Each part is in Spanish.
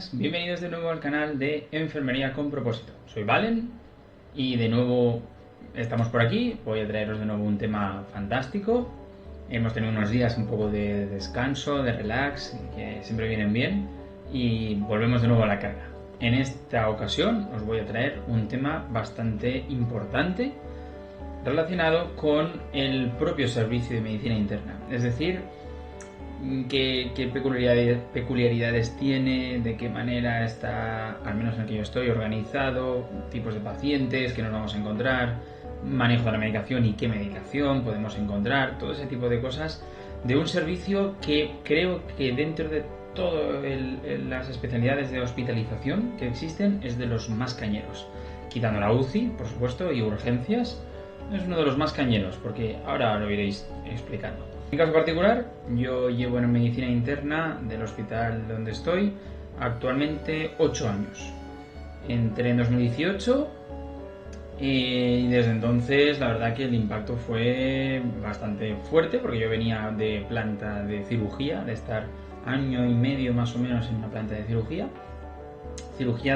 buenas, bienvenidos de nuevo al canal de Enfermería con Propósito. Soy Valen y de nuevo estamos por aquí. Voy a traeros de nuevo un tema fantástico. Hemos tenido unos días un poco de descanso, de relax, que siempre vienen bien, y volvemos de nuevo a la carga. En esta ocasión os voy a traer un tema bastante importante relacionado con el propio servicio de medicina interna, es decir, qué peculiaridades tiene, de qué manera está, al menos en el que yo estoy, organizado, tipos de pacientes que nos vamos a encontrar, manejo de la medicación y qué medicación podemos encontrar, todo ese tipo de cosas de un servicio que creo que dentro de todas las especialidades de hospitalización que existen es de los más cañeros, quitando la UCI, por supuesto, y urgencias. Es uno de los más cañeros, porque ahora lo iréis explicando. En mi caso particular, yo llevo en medicina interna del hospital donde estoy actualmente 8 años. Entré en 2018 y desde entonces la verdad que el impacto fue bastante fuerte, porque yo venía de planta de cirugía, de estar año y medio más o menos en una planta de cirugía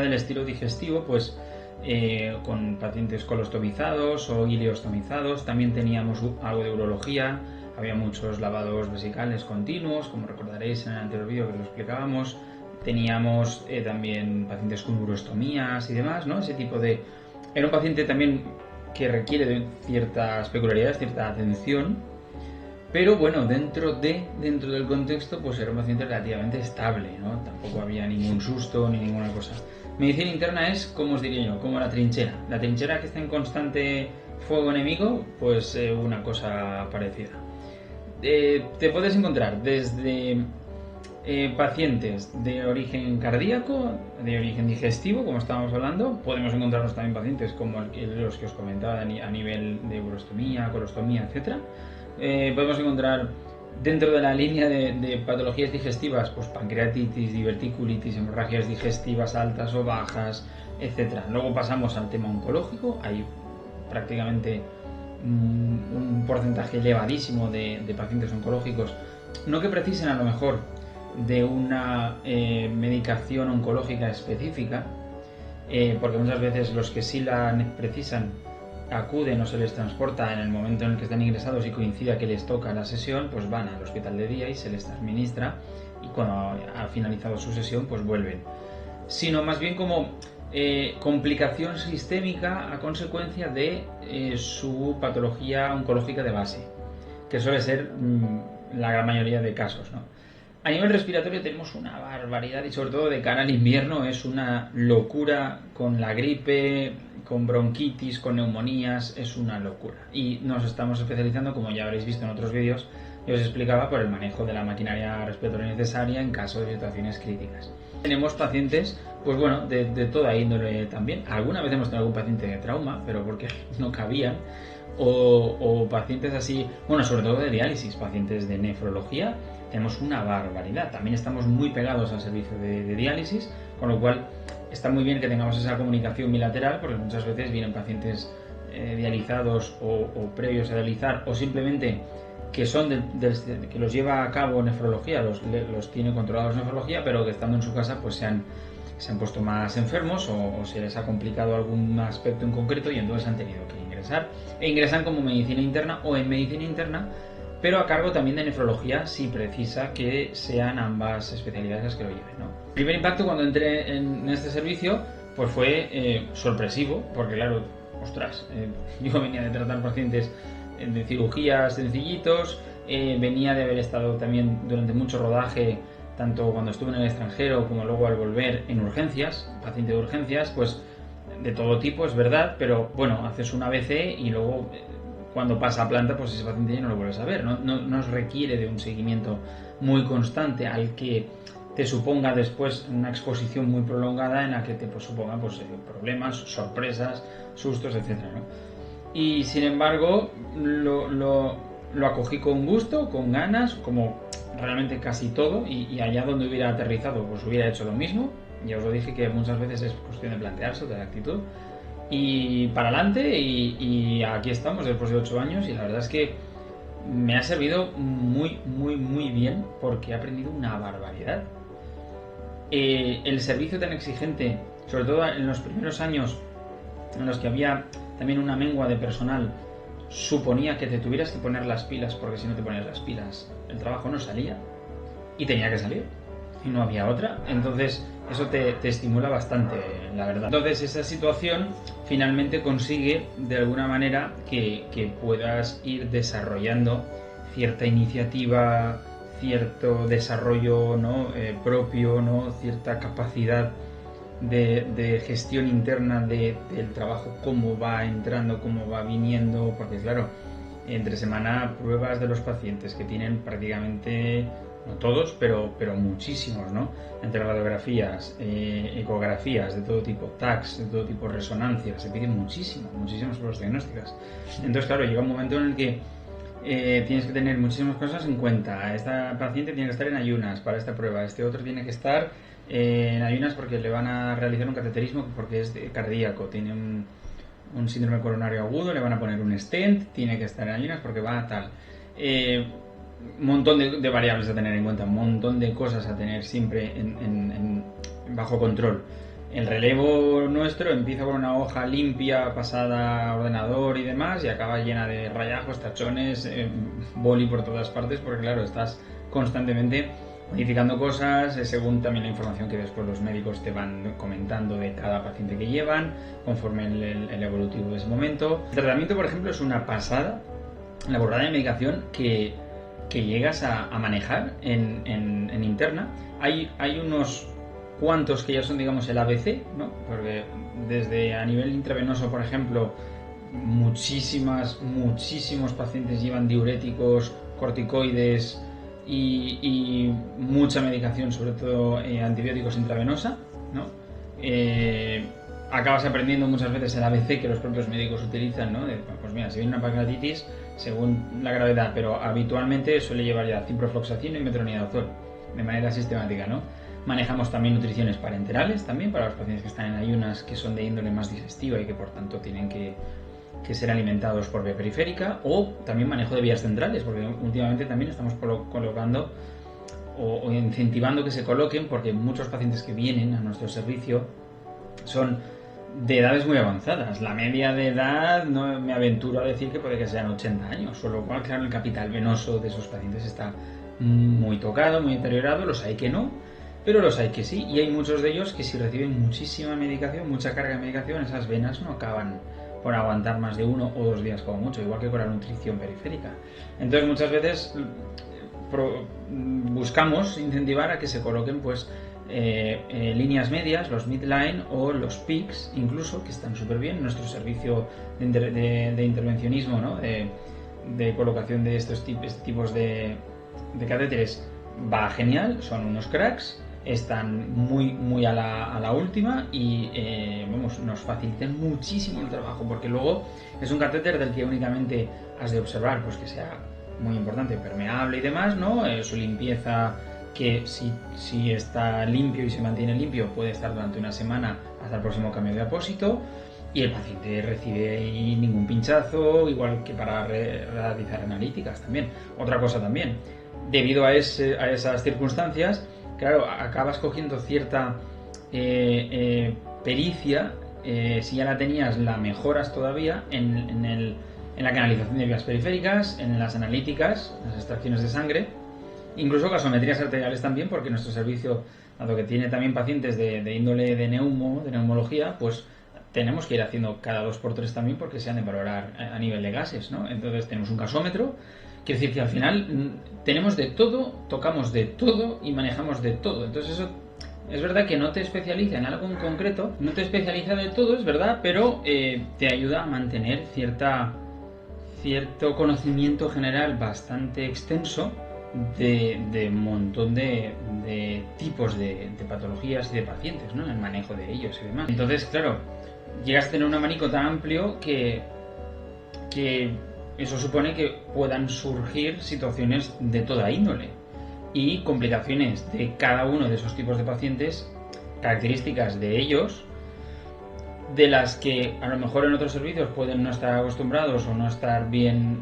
del estilo digestivo, pues con pacientes colostomizados o ileostomizados. También teníamos algo de urología, había muchos lavados vesicales continuos, como recordaréis en el anterior vídeo que lo explicábamos. Teníamos también pacientes con urostomías y demás, ¿no? Ese tipo de... Era un paciente también que requiere de ciertas peculiaridades, cierta atención, pero bueno, dentro del contexto, pues era un paciente relativamente estable, ¿no? Tampoco había ningún susto ni ninguna cosa. Medicina interna es, como os diría yo, como la trinchera. La trinchera que está en constante fuego enemigo, pues una cosa parecida. Te puedes encontrar desde pacientes de origen cardíaco, de origen digestivo, como estábamos hablando. Podemos encontrarnos también pacientes como los que os comentaba a nivel de urostomía, colostomía, etc. Podemos encontrar dentro de la línea de patologías digestivas, pues pancreatitis, diverticulitis, hemorragias digestivas altas o bajas, etc. Luego pasamos al tema oncológico. Hay prácticamente un porcentaje elevadísimo de pacientes oncológicos, no que precisen a lo mejor de una medicación oncológica específica, porque muchas veces los que sí la precisan acuden o se les transporta en el momento en el que están ingresados y coincida que les toca la sesión, pues van al hospital de día y se les administra, y cuando ha finalizado su sesión pues vuelven, sino más bien como complicación sistémica a consecuencia de su patología oncológica de base, que suele ser la gran mayoría de casos, ¿no? A nivel respiratorio tenemos una barbaridad, y sobre todo de cara al invierno es una locura, con la gripe, con bronquitis, con neumonías, es una locura. Y nos estamos especializando, como ya habréis visto en otros vídeos, yo os explicaba, por el manejo de la maquinaria respiratoria necesaria en caso de situaciones críticas. Tenemos pacientes, pues bueno, de toda índole también. Alguna vez hemos tenido algún paciente de trauma, pero porque no cabían. O pacientes así, bueno, sobre todo de diálisis, pacientes de nefrología, tenemos una barbaridad. También estamos muy pegados al servicio de diálisis, con lo cual está muy bien que tengamos esa comunicación bilateral, porque muchas veces vienen pacientes dializados o previos a dializar, o simplemente que son que los lleva a cabo nefrología, los tiene controlados nefrología, pero que estando en su casa pues se han puesto más enfermos o se les ha complicado algún aspecto en concreto, y entonces han tenido que ingresar, e ingresan como medicina interna o en medicina interna, pero a cargo también de nefrología si precisa que sean ambas especialidades las que lo lleven, ¿no? El primer impacto cuando entré en este servicio pues fue sorpresivo, porque claro, ostras, yo venía de tratar pacientes de cirugías sencillitos, venía de haber estado también durante mucho rodaje, tanto cuando estuve en el extranjero como luego al volver, en urgencias, paciente de urgencias, pues de todo tipo, es verdad, pero bueno, haces un ABC y luego cuando pasa a planta, pues ese paciente ya no lo vuelves a ver. No requiere de un seguimiento muy constante al que te suponga después una exposición muy prolongada en la que te suponga pues, problemas, sorpresas, sustos, etc., ¿no? Y sin embargo lo acogí con gusto, con ganas, como realmente casi todo, y allá donde hubiera aterrizado pues hubiera hecho lo mismo. Ya os lo dije que muchas veces es cuestión de plantearse, de la actitud, y para adelante, y aquí estamos después de 8 años, y la verdad es que me ha servido muy bien, porque he aprendido una barbaridad. el servicio tan exigente, sobre todo en los primeros años en los que había también una mengua de personal, suponía que te tuvieras que poner las pilas, porque si no te ponías las pilas el trabajo no salía y tenía que salir y no había otra. Entonces eso te estimula bastante, la verdad. Entonces esa situación finalmente consigue de alguna manera que puedas ir desarrollando cierta iniciativa, cierto desarrollo, ¿no? Propio, ¿no? Cierta capacidad de gestión interna del trabajo, cómo va entrando, cómo va viniendo, porque claro, entre semana pruebas de los pacientes que tienen prácticamente, no todos, pero muchísimos, ¿no? Entre radiografías, ecografías de todo tipo, TACs de todo tipo, resonancias, se piden muchísimas pruebas diagnósticas. Entonces claro, llega un momento en el que tienes que tener muchísimas cosas en cuenta. Esta paciente tiene que estar en ayunas para esta prueba, este otro tiene que estar en ayunas porque le van a realizar un cateterismo porque es cardíaco, tiene un síndrome coronario agudo, le van a poner un stent, tiene que estar en ayunas porque va a tal. Un montón de variables a tener en cuenta, un montón de cosas a tener siempre bajo control. El relevo nuestro empieza con una hoja limpia, pasada a ordenador y demás, y acaba llena de rayajos, tachones, boli por todas partes, porque claro, estás constantemente modificando cosas según también la información que después los médicos te van comentando de cada paciente que llevan, conforme el evolutivo de ese momento. El tratamiento, por ejemplo, es una pasada, la burrada de medicación que llegas a manejar en interna. Hay unos cuantos que ya son, digamos, el ABC, ¿no? Porque desde a nivel intravenoso, por ejemplo, muchísimos pacientes llevan diuréticos, corticoides y mucha medicación, sobre todo antibióticos intravenosa, ¿no? Acabas aprendiendo muchas veces el ABC que los propios médicos utilizan, ¿no? Pues mira, si viene una pancreatitis, según la gravedad, pero habitualmente suele llevar ya ciprofloxacino y metronidazol de manera sistemática, ¿no? Manejamos también nutriciones parenterales también para los pacientes que están en ayunas, que son de índole más digestiva y que por tanto tienen que ser alimentados por vía periférica, o también manejo de vías centrales, porque últimamente también estamos colocando o incentivando que se coloquen, porque muchos pacientes que vienen a nuestro servicio son de edades muy avanzadas. La media de edad no me aventuro a decir que puede que sean 80 años, con lo cual claro, el capital venoso de esos pacientes está muy tocado, muy deteriorado. Los hay que no, pero los hay que sí, y hay muchos de ellos que si reciben muchísima medicación, mucha carga de medicación, esas venas no acaban por aguantar más de 1 o 2 días como mucho, igual que con la nutrición periférica. Entonces muchas veces buscamos incentivar a que se coloquen pues líneas medias, los midline o los PICs incluso, que están súper bien. Nuestro servicio de intervencionismo, ¿no? de colocación de estos tipos de catéteres va genial, son unos cracks, están muy a la última y nos facilitan muchísimo el trabajo, porque luego es un catéter del que únicamente has de observar pues que sea muy importante, permeable y demás, ¿no? Su limpieza, que si está limpio y se mantiene limpio puede estar durante una semana hasta el próximo cambio de apósito, y el paciente recibe ahí ningún pinchazo, igual que para realizar analíticas también. Otra cosa también, debido a esas circunstancias, claro, acabas cogiendo cierta pericia, si ya la tenías la mejoras todavía en la canalización de vías periféricas, en las analíticas, las extracciones de sangre, incluso gasometrías arteriales también, porque nuestro servicio, dado que tiene también pacientes de índole de neumología, pues tenemos que ir haciendo cada 2x3 también, porque se han de valorar a nivel de gases, ¿no? Entonces tenemos un gasómetro. Quiere decir que al final tenemos de todo, tocamos de todo y manejamos de todo. Entonces eso es verdad que no te especializa en algo en concreto, no te especializa de todo, es verdad, pero te ayuda a mantener cierto conocimiento general bastante extenso de un montón de tipos de patologías y de pacientes, ¿no? El manejo de ellos y demás. Entonces, claro, llegas a tener un abanico tan amplio que eso supone que puedan surgir situaciones de toda índole y complicaciones de cada uno de esos tipos de pacientes, características de ellos, de las que a lo mejor en otros servicios pueden no estar acostumbrados o no estar bien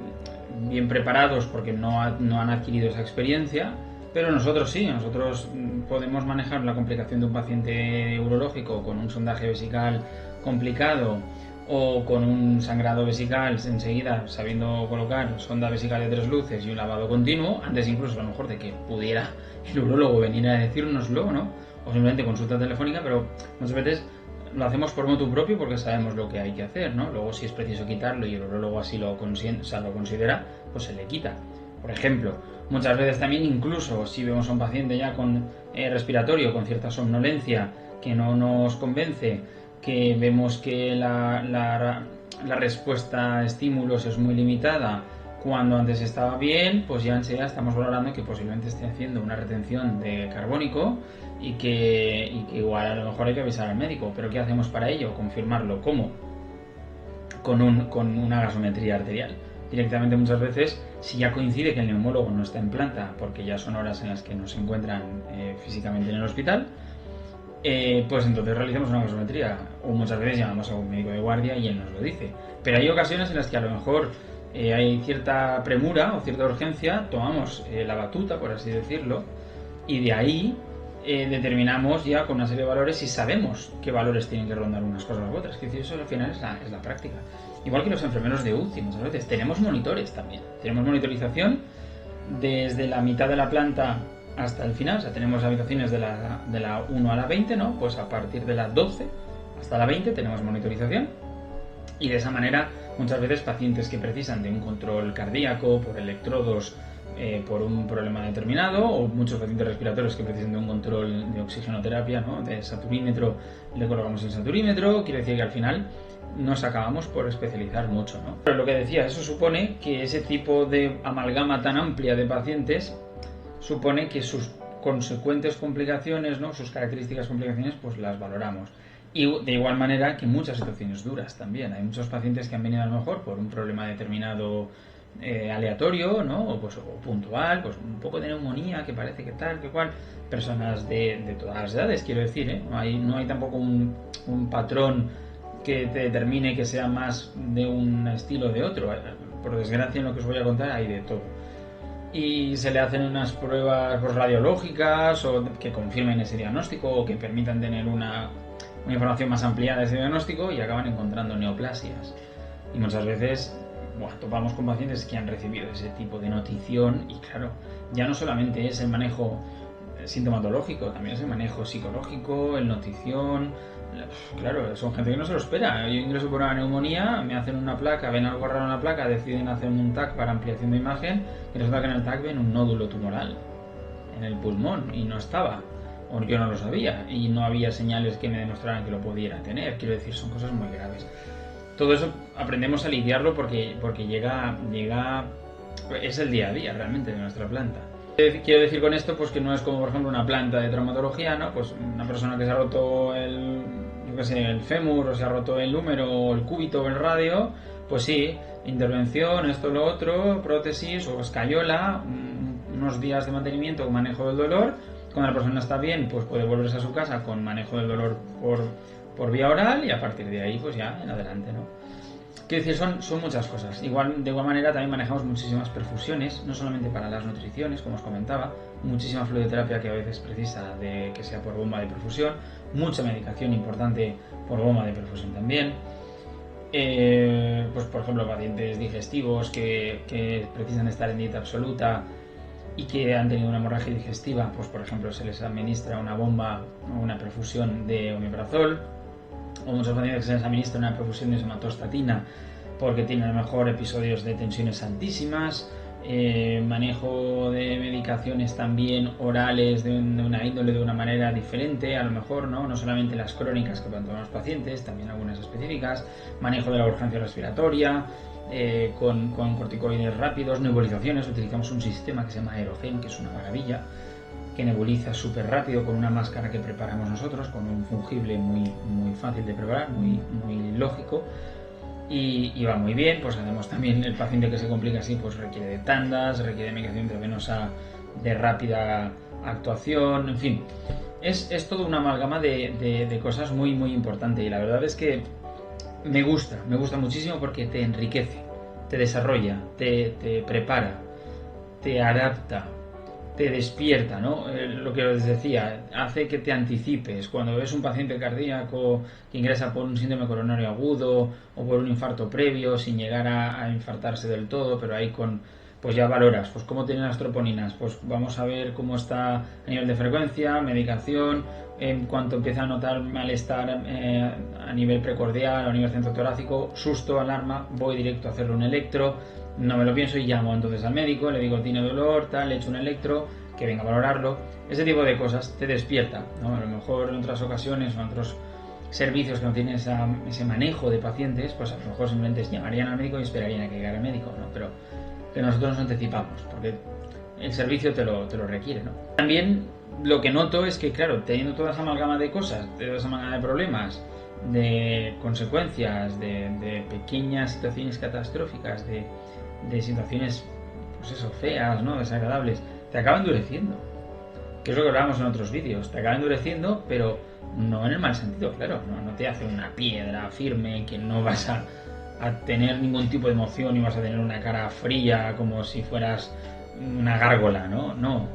preparados porque no han adquirido esa experiencia, Pero nosotros sí, nosotros podemos manejar la complicación de un paciente urológico con un sondaje vesical complicado o con un sangrado vesical enseguida sabiendo colocar sonda vesical de 3 luces y un lavado continuo, antes incluso a lo mejor de que pudiera el urólogo venir a decírnoslo, ¿no? O simplemente consulta telefónica, pero muchas veces lo hacemos por motu propio porque sabemos lo que hay que hacer, ¿no? Luego si es preciso quitarlo y el urólogo así lo considera, pues se le quita. Por ejemplo, muchas veces también incluso si vemos a un paciente ya con respiratorio, con cierta somnolencia, que no nos convence, que vemos que la respuesta a estímulos es muy limitada, cuando antes estaba bien, pues ya enseguida estamos valorando que posiblemente esté haciendo una retención de carbónico y que igual a lo mejor hay que avisar al médico. ¿Pero qué hacemos para ello? Confirmarlo. ¿Cómo? Con una gasometría arterial. Directamente muchas veces, si ya coincide que el neumólogo no está en planta, porque ya son horas en las que no se encuentran físicamente en el hospital, pues entonces realizamos una gasometría. O muchas veces llamamos a un médico de guardia y él nos lo dice. Pero hay ocasiones en las que a lo mejor hay cierta premura o cierta urgencia, tomamos la batuta, por así decirlo, y de ahí determinamos ya con una serie de valores y sabemos qué valores tienen que rondar unas cosas u otras. Es decir, eso al final es la práctica. Igual que los enfermeros de UCI, muchas veces tenemos monitores también. Tenemos monitorización desde la mitad de la planta hasta el final. O sea, tenemos habitaciones de la 1 a la 20, ¿no? Pues a partir de la 12 hasta la 20 tenemos monitorización. Y de esa manera, muchas veces pacientes que precisan de un control cardíaco por electrodos por un problema determinado, o muchos pacientes respiratorios que precisan de un control de oxigenoterapia, ¿no? De saturímetro, le colocamos el saturímetro. Quiere decir que al final nos acabamos por especializar mucho, ¿no? Pero lo que decía, eso supone que ese tipo de amalgama tan amplia de pacientes supone que sus consecuentes complicaciones, ¿no? Sus características complicaciones, pues las valoramos. Y de igual manera que muchas situaciones duras también. Hay muchos pacientes que han venido a lo mejor por un problema determinado aleatorio, ¿no? O puntual, pues un poco de neumonía que parece que tal, que cual. Personas de todas las edades, quiero decir, ¿eh? No hay tampoco un patrón que te determine que sea más de un estilo o de otro. Por desgracia, en lo que os voy a contar hay de todo. Y se le hacen unas pruebas pues, radiológicas o que confirmen ese diagnóstico o que permitan tener una información más ampliada de ese diagnóstico y acaban encontrando neoplasias. Y muchas veces topamos con pacientes que han recibido ese tipo de notición y claro, ya no solamente es el manejo sintomatológico, también es el manejo psicológico, el notición. Claro, son gente que no se lo espera. Yo ingreso por una neumonía, me hacen una placa, ven algo raro en la placa, deciden hacer un TAC para ampliación de imagen y resulta que en el TAC ven un nódulo tumoral en el pulmón y no estaba, o yo no lo sabía y no había señales que me demostraran que lo pudiera tener. Quiero decir, son cosas muy graves. Todo eso aprendemos a lidiarlo porque llega es el día a día realmente de nuestra planta. Quiero decir con esto pues que no es como por ejemplo una planta de traumatología, ¿no? Pues una persona que se ha roto el fémur o se ha roto el húmero o el cúbito o el radio, pues sí, intervención, esto, lo otro, prótesis o escayola, unos días de mantenimiento con manejo del dolor. Cuando la persona está bien, pues puede volverse a su casa con manejo del dolor por vía oral y a partir de ahí pues ya en adelante, ¿no? Quiero decir, son muchas cosas. De igual manera también manejamos muchísimas perfusiones, no solamente para las nutriciones, como os comentaba, muchísima fluidoterapia que a veces precisa de que sea por bomba de perfusión, mucha medicación importante por bomba de perfusión también. Pues por ejemplo pacientes digestivos que precisan estar en dieta absoluta y que han tenido una hemorragia digestiva, pues por ejemplo se les administra una bomba o una perfusión de omeprazol. O muchos pacientes que se les administra una perfusión de somatostatina porque tienen a lo mejor episodios de tensiones altísimas, manejo de medicaciones también orales de una índole de una manera diferente, a lo mejor no solamente las crónicas que pueden tomar los pacientes, también algunas específicas, manejo de la urgencia respiratoria, con corticoides rápidos, nebulizaciones. Utilizamos un sistema que se llama Aerogen, que es una maravilla, que nebuliza súper rápido con una máscara que preparamos nosotros, con un fungible muy fácil de preparar, muy lógico y va muy bien. Pues hacemos también, el paciente que se complica así pues requiere de tandas, requiere de medicación intravenosa de rápida actuación, en fin, es toda una amalgama de cosas muy importante y la verdad es que me gusta muchísimo porque te enriquece, te desarrolla, te prepara, te adapta. te despierta, ¿no? Lo que os decía, hace que te anticipes. Cuando ves un paciente cardíaco que ingresa por un síndrome coronario agudo o por un infarto previo, sin llegar a infartarse del todo, pero ahí pues ya valoras, pues cómo tienen las troponinas, pues vamos a ver cómo está a nivel de frecuencia, medicación, en cuanto empieza a notar malestar a nivel precordial o a nivel centro torácico, susto, alarma, voy directo a hacerle un electro, no me lo pienso y llamo entonces al médico, le digo tiene dolor, tal, le echo un electro, que venga a valorarlo. Ese tipo de cosas te despierta, ¿no? A lo mejor en otras ocasiones o en otros servicios que no tienen ese manejo de pacientes, pues a lo mejor simplemente llamarían al médico y esperarían a que llegara el médico, ¿no? Pero que nosotros nos anticipamos, porque el servicio te lo requiere, ¿no? También lo que noto es que, claro, teniendo toda esa amalgama de cosas, toda esa amalgama de problemas, de consecuencias, de pequeñas situaciones catastróficas, de situaciones, pues eso, feas, ¿no? Desagradables, te acaba endureciendo. Que es lo que hablábamos en otros vídeos. Te acaba endureciendo, pero no en el mal sentido, claro. No te hace una piedra firme que no vas a tener ningún tipo de emoción y vas a tener una cara fría como si fueras una gárgola, ¿no? No.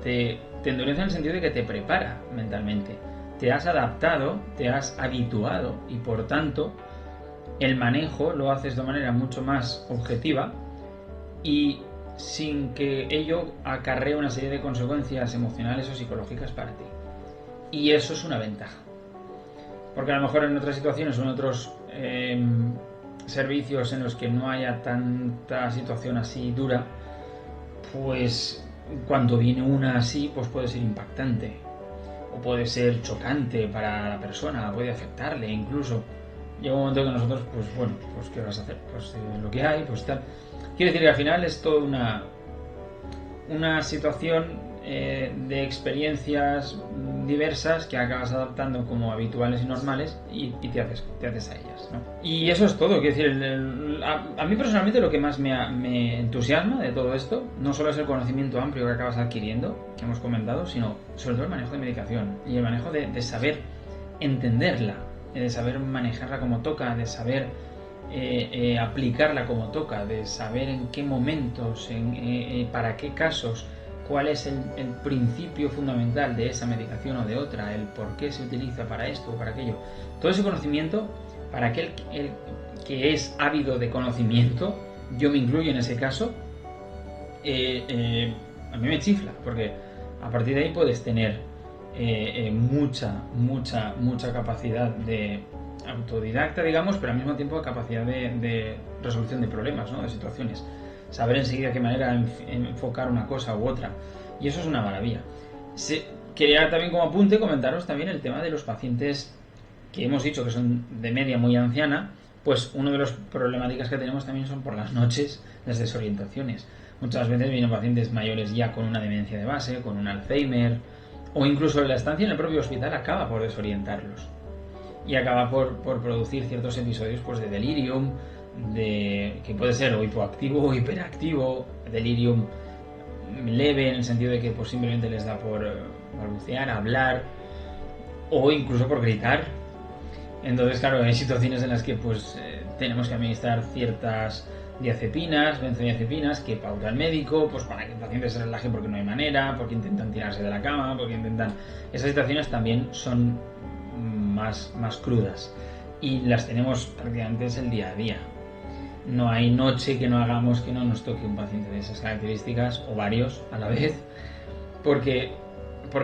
Te endurece en el sentido de que te prepara mentalmente. Te has adaptado, te has habituado y por tanto el manejo lo haces de manera mucho más objetiva y sin que ello acarree una serie de consecuencias emocionales o psicológicas para ti. Y eso es una ventaja. Porque a lo mejor en otras situaciones o en otros servicios en los que no haya tanta situación así dura, pues cuando viene una así, pues puede ser impactante. O puede ser chocante para la persona, puede afectarle incluso. Llega un momento que nosotros, pues bueno, pues ¿qué vas a hacer? Pues lo que hay, pues tal. Quiero decir que al final es toda una situación de experiencias diversas que acabas adaptando como habituales y normales y te haces a ellas, ¿no? Y eso es todo. Quiero decir, a mí personalmente lo que más me entusiasma de todo esto no solo es el conocimiento amplio que acabas adquiriendo, que hemos comentado, sino sobre todo el manejo de medicación y el manejo de saber entenderla, de saber manejarla como toca, de saber aplicarla como toca, de saber en qué momentos, para qué casos, cuál es el principio fundamental de esa medicación o de otra, el por qué se utiliza para esto o para aquello. Todo ese conocimiento, para aquel que es ávido de conocimiento, yo me incluyo en ese caso, a mí me chifla, porque a partir de ahí puedes tener mucha capacidad de autodidacta, digamos, pero al mismo tiempo capacidad de resolución de problemas, ¿no? De situaciones. Saber enseguida qué manera enfocar una cosa u otra. Y eso es una maravilla. Quería también como apunte comentaros también el tema de los pacientes que hemos dicho que son de media muy anciana, pues una de las problemáticas que tenemos también son por las noches las desorientaciones. Muchas veces vienen pacientes mayores ya con una demencia de base, con un Alzheimer, o incluso la estancia en el propio hospital acaba por desorientarlos. Y acaba por producir ciertos episodios pues, de delirium, que puede ser o hipoactivo o hiperactivo, delirium leve en el sentido de que pues, simplemente les da por balbucear, hablar o incluso por gritar. Entonces, claro, hay situaciones en las que pues tenemos que administrar ciertas diazepinas, benzodiazepinas que pauta el médico, pues para que el paciente se relaje porque no hay manera, porque intentan tirarse de la cama, porque intentan... Esas situaciones también son más crudas y las tenemos prácticamente el día a día. No hay noche que no hagamos que no nos toque un paciente de esas características o varios a la vez, porque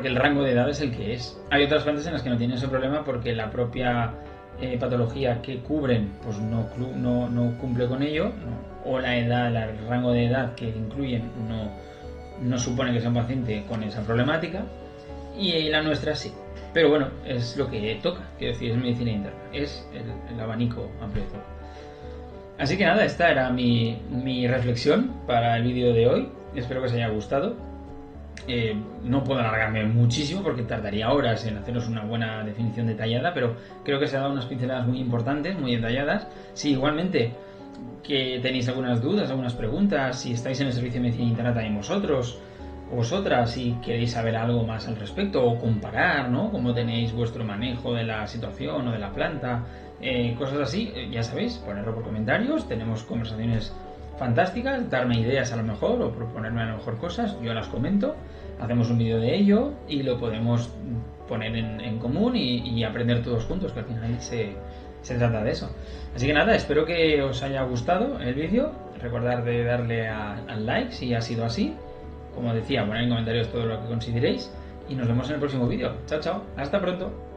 el rango de edad es el que es. Hay otras plantas en las que no tienen ese problema porque la propia patología que cubren pues no cumple con ello, ¿no? O la edad, el rango de edad que incluyen no supone que sea un paciente con esa problemática, y la nuestra sí. Pero bueno, es lo que toca, quiero decir, es medicina interna, es el abanico amplio de todo. Así que nada, esta era mi reflexión para el vídeo de hoy. Espero que os haya gustado. No puedo alargarme muchísimo porque tardaría horas en haceros una buena definición detallada, pero creo que se ha dado unas pinceladas muy importantes, muy detalladas. Si igualmente que tenéis algunas dudas, algunas preguntas, si estáis en el servicio de medicina interna también vosotros o vosotras, si queréis saber algo más al respecto o comparar, ¿no? Cómo tenéis vuestro manejo de la situación o de la planta, cosas así, ya sabéis, ponerlo por comentarios. Tenemos conversaciones fantásticas, darme ideas a lo mejor o proponerme a lo mejor cosas, yo las comento, hacemos un vídeo de ello y lo podemos poner en común y aprender todos juntos, que al final se trata de eso. Así que nada, espero que os haya gustado el vídeo. Recordad de darle al like si ha sido así. Como decía, poner en comentarios todo lo que consideréis. Y nos vemos en el próximo vídeo. Chao, chao. Hasta pronto.